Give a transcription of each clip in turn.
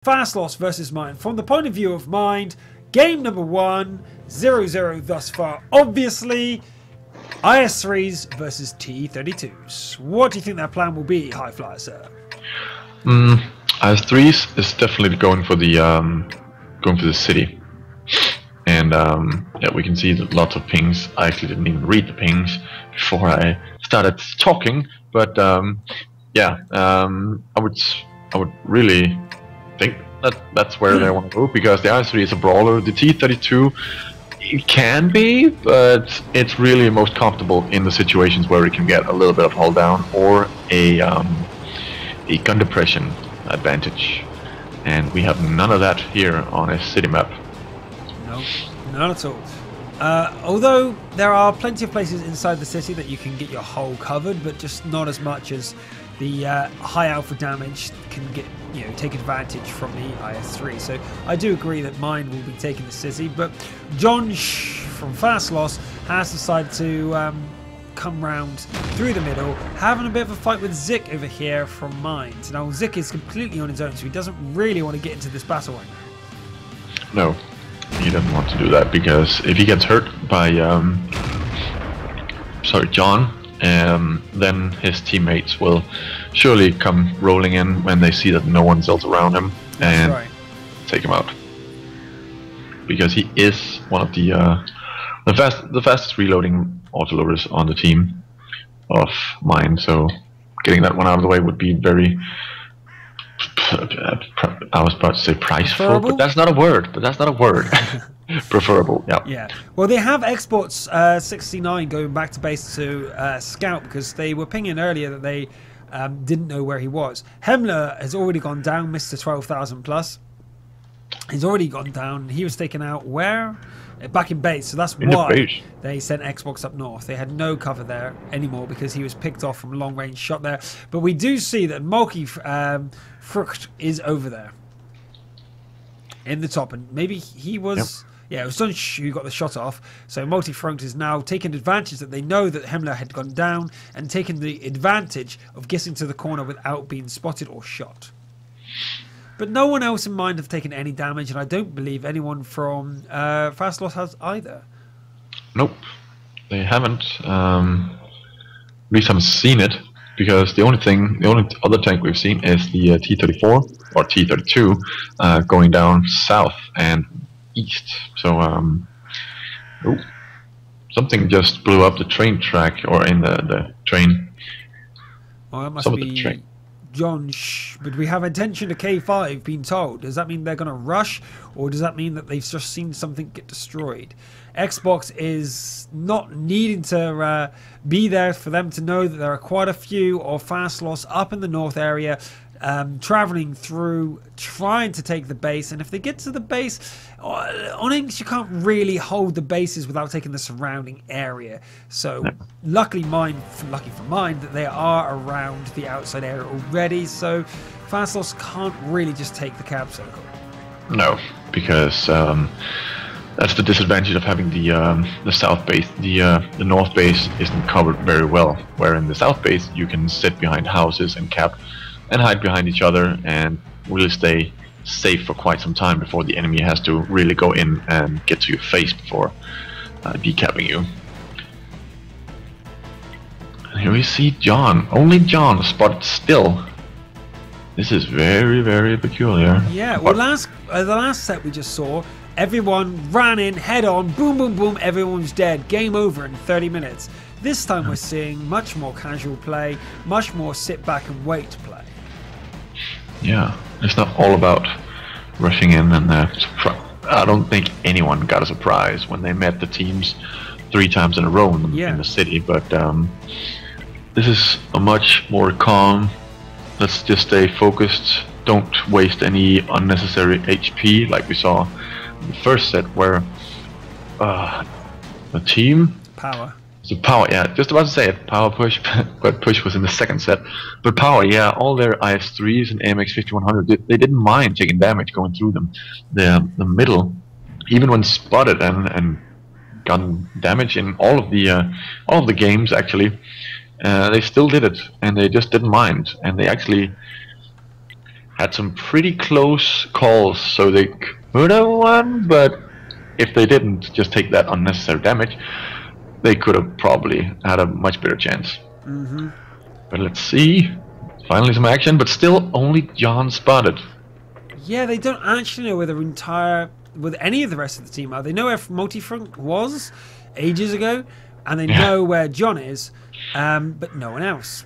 Fast Loss versus Mind. From the point of view of Mind, game number 1, 0-0 thus far. Obviously, IS-3s versus T-32s. What do you think their plan will be, High Flyer, sir? IS-3s is definitely going for the city. And yeah, we can see that lots of pings. I actually didn't even read the pings before I started talking, but yeah, I would really think that that's where they want to go, because the IS-3 is a brawler. The T-32, it can be, but it's really most comfortable in the situations where it can get a little bit of hull down or a gun depression advantage, and we have none of that here on a city map. No, not at all. Although there are plenty of places inside the city that you can get your hull covered, but just not as much as the high alpha damage can get, take advantage from the IS-3. So I do agree that mine will be taking the city, but John from Fast Loss has decided to come round through the middle, having a bit of a fight with Zik over here from mine. Now Zik is completely on his own, so he doesn't really want to get into this battle right now. No, he doesn't want to do that, because if he gets hurt by John, then his teammates will surely come rolling in when they see that no one's else around him and take him out. Because he is one of the fastest reloading autoloaders on the team of mine, so getting that one out of the way would be very, I was about to say priceful, but that's not a word. Preferable, yeah. Yeah. Well, they have exports 69 going back to base to scout, because they were pinging earlier that they didn't know where he was. Himmler has already gone down, Mr. 12,000 plus. He's already gone down. He was taken out where? Back in base, so that's why they sent Xbox up north. They had no cover there anymore because he was picked off from a long range shot there. But we do see that Mulky Frucht is over there in the top, and maybe he was. Yeah, it was Dunch who got the shot off. So Multi-Front is now taking advantage that they know that Himmler had gone down, and taking the advantage of getting to the corner without being spotted or shot. But no one else in mind have taken any damage, and I don't believe anyone from Fast Loss has either. Nope, they haven't. At least haven't seen it, because the only other tank we've seen is the T-34 or T-32 going down south and east. So something just blew up the train track, or in the train. Well, that must be John. But we have attention to K5 being told. Does that mean they're going to rush, or does that mean that they've just seen something get destroyed? Xbox is not needing to be there for them to know that there are quite a few of Fast Loss up in the north area, traveling through, trying to take the base. And if they get to the base on Ensk, you can't really hold the bases without taking the surrounding area. So lucky for mine that they are around the outside area already, so Fast Loss can't really just take the cap circle. No, because that's the disadvantage of having the south base. The north base isn't covered very well, where in the south base you can sit behind houses and cap and hide behind each other and really stay safe for quite some time before the enemy has to really go in and get to your face before decapping you. And here we see John. Only John spotted still. This is very, very peculiar. Yeah, well, the last set we just saw, everyone ran in head on, boom, boom, boom, everyone's dead, game over in 30 minutes. This time we're seeing much more casual play, much more sit back and wait play. Yeah, it's not all about rushing in and I don't think anyone got a surprise when they met the teams 3 times in a row in the city, but this is a much more calm, let's just stay focused, don't waste any unnecessary HP like we saw in the first set, where the team Power. So Power, yeah, just about to say it, Power Push, but Push was in the second set. But Power, yeah, all their IS-3s and AMX 5100, they didn't mind taking damage going through them. The middle, even when spotted and gotten damage in all of the games actually, they still did it, and they just didn't mind, and they actually had some pretty close calls, so they could have won, but if they didn't just take that unnecessary damage, they could have probably had a much better chance. But let's see. Finally some action, but still only John spotted. Yeah, they don't actually know whether any of the rest of the team are. They know where Multifront was ages ago, and they know where John is, but no one else.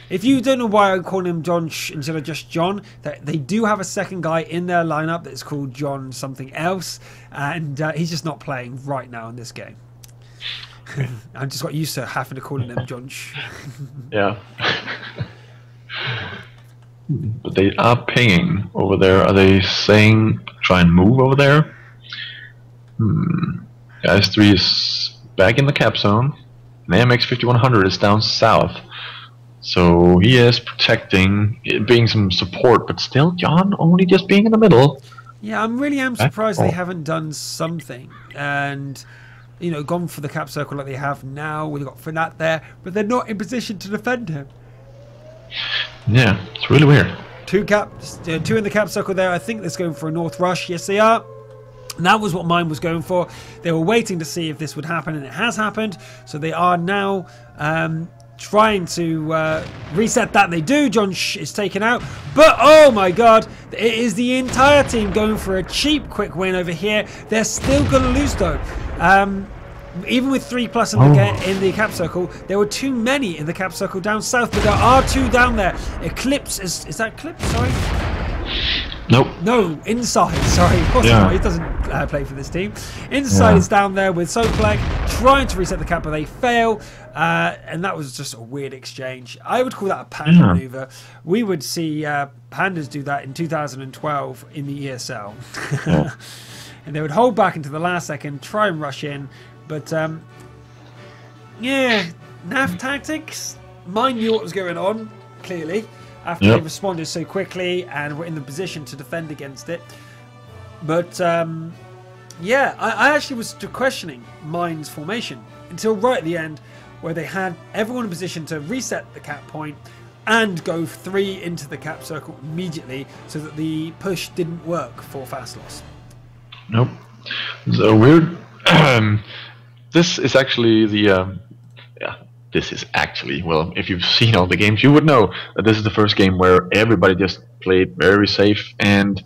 If you don't know why I'm calling him John instead of just John, they do have a second guy in their lineup that's called John something else, and he's just not playing right now in this game. I just got used to having to call him John. Yeah. But they are pinging over there. Are they saying try and move over there? Guys 3 is back in the cap zone. And AMX 5100 is down south. So he is protecting, being some support, but still John only just being in the middle. Yeah, I'm surprised they haven't done something and, you know, gone for the cap circle like they have now. We've got Fnatt there, but they're not in position to defend him. Yeah, it's really weird. Two in the cap circle there. I think they're going for a north rush. Yes, they are. And that was what mine was going for. They were waiting to see if this would happen, and it has happened. So they are now trying to reset that. They do. John is taken out. But, oh my god, it is the entire team going for a cheap quick win over here. They're still going to lose, though. Even with 3+ in the cap circle, there were too many in the cap circle down south, but there are 2 down there. Eclipse, is that Eclipse? Sorry? Nope. No, Inside. Sorry, of course not. He doesn't play for this team. Inside is down there with Sokolek trying to reset the cap, but they fail. And that was just a weird exchange. I would call that a panda maneuver. We would see pandas do that in 2012 in the ESL. And they would hold back into the last second, try and rush in. But, yeah, NAF tactics. Mine knew what was going on, clearly, after they responded so quickly and were in the position to defend against it. But, yeah, I actually was questioning mine's formation until right at the end, where they had everyone in position to reset the cap point and go 3 into the cap circle immediately so that the push didn't work for fast loss. Nope. So weird. This is actually the this is actually, well, if you've seen all the games, you would know that this is the first game where everybody just played very safe, and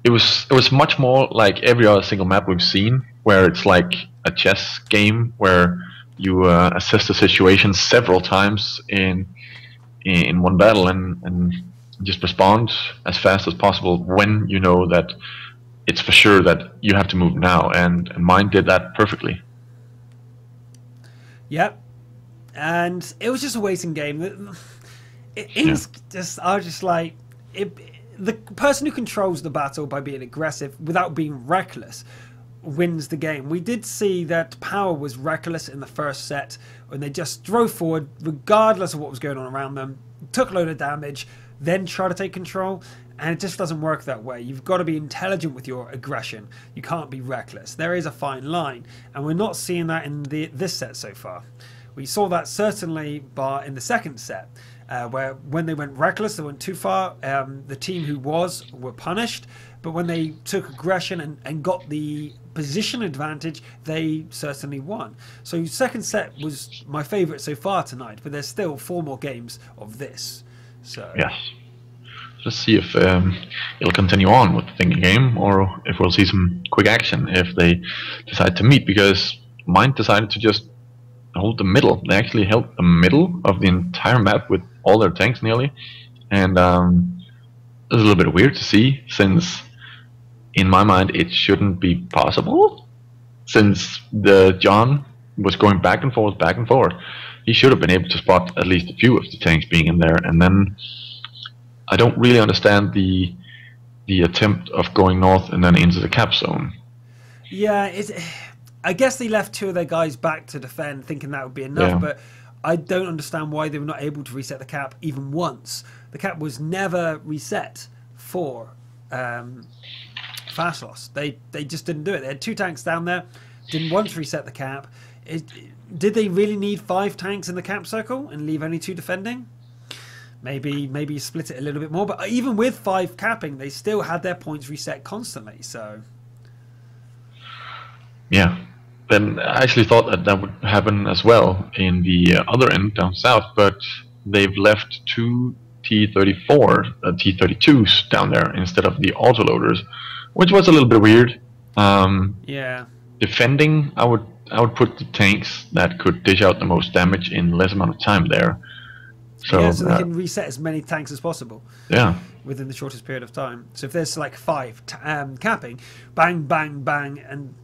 it was much more like every other single map we've seen, where it's like a chess game where you assess the situation several times in one battle and just respond as fast as possible when you know that it's for sure that you have to move now, and mine did that perfectly. Yep, and it was just a waiting game. I was just like, the person who controls the battle by being aggressive without being reckless wins the game. We did see that Power was reckless in the first set when they just drove forward regardless of what was going on around them, took a load of damage, then try to take control. And it just doesn't work that way. You've got to be intelligent with your aggression. You can't be reckless. There is a fine line. And we're not seeing that in this set so far. We saw that certainly in the second set, where when they went reckless, they went too far. The team who were punished. But when they took aggression and got the position advantage, they certainly won. So second set was my favourite so far tonight. But there's still 4 more games of this. So yes. Let's see if it'll continue on with the thinking game, or if we'll see some quick action if they decide to meet, because mine decided to just hold the middle. They actually held the middle of the entire map with all their tanks nearly, and it's a little bit weird to see, since in my mind it shouldn't be possible, since the John was going back and forth. He should have been able to spot at least a few of the tanks being in there, and then I don't really understand the attempt of going north and then into the cap zone. Yeah, I guess they left 2 of their guys back to defend, thinking that would be enough, but I don't understand why they were not able to reset the cap even once. The cap was never reset for fast loss. They just didn't do it. They had 2 tanks down there, didn't want to reset the cap. Did they really need 5 tanks in the cap circle and leave only 2 defending? maybe split it a little bit more. But even with 5 capping, they still had their points reset constantly. So yeah. Then I actually thought that that would happen as well in the other end down south, but they've left 2 T34 T32s down there instead of the autoloaders, which was a little bit weird. Yeah. Defending, I would put the tanks that could dish out the most damage in less amount of time there. So, yeah, so they can reset as many tanks as possible. Yeah. Within the shortest period of time. So if there's like 5 capping, bang, bang, bang, and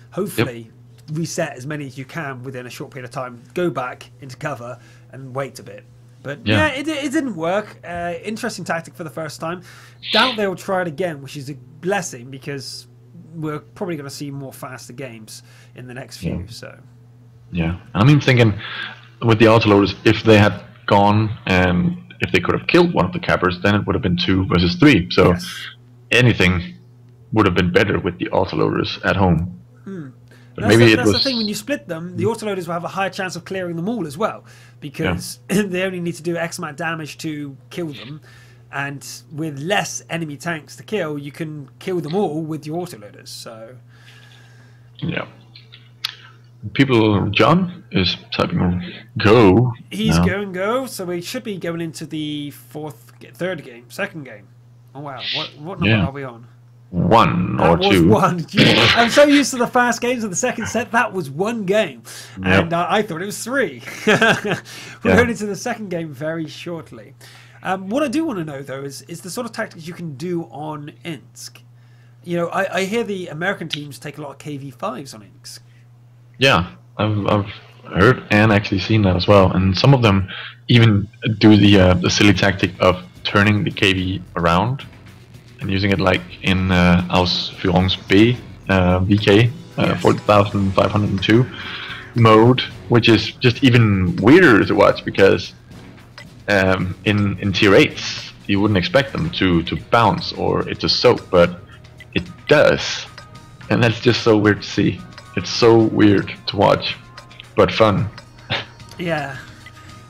hopefully reset as many as you can within a short period of time. Go back into cover and wait a bit. But yeah, it didn't work. Interesting tactic for the first time. Doubt they'll try it again, which is a blessing because we're probably going to see more faster games in the next few. So yeah, I mean, thinking with the autoloaders, if they had gone and if they could have killed one of the cappers, then it would have been 2 versus 3. So anything would have been better with the autoloaders at home. But maybe that's the thing, when you split them, the autoloaders will have a higher chance of clearing them all as well, because they only need to do X amount of damage to kill them, and with less enemy tanks to kill, you can kill them all with your autoloaders. So yeah. John is typing go. He's going go, so we should be going into the second game. Oh wow, what number are we on? 1 or 2. One. I'm so used to the fast games of the second set. That was 1 game, and I thought it was 3. We're going into the second game very shortly. What I do want to know though is the sort of tactics you can do on Ensk. I hear the American teams take a lot of KV5s on Ensk. Yeah, I've heard and actually seen that as well, and some of them even do the silly tactic of turning the KV around and using it like in Ausführungs B VK 40,502 mode, which is just even weirder to watch because in tier 8s you wouldn't expect them to bounce or it to soak, but it does, and that's just so weird to see. It's so weird to watch, but fun. Yeah.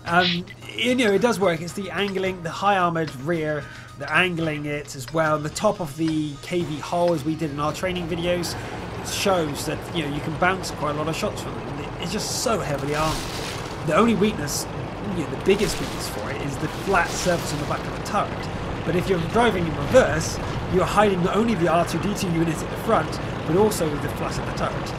It does work. It's the angling, the high armored rear, the angling it as well. The top of the KV hull, as we did in our training videos, it shows that you can bounce quite a lot of shots from it. It's just so heavily armored. The only weakness, the biggest weakness for it, is the flat surface on the back of the turret. But if you're driving in reverse, you're hiding not only the R2-D2 unit at the front, but also the flat of the turret.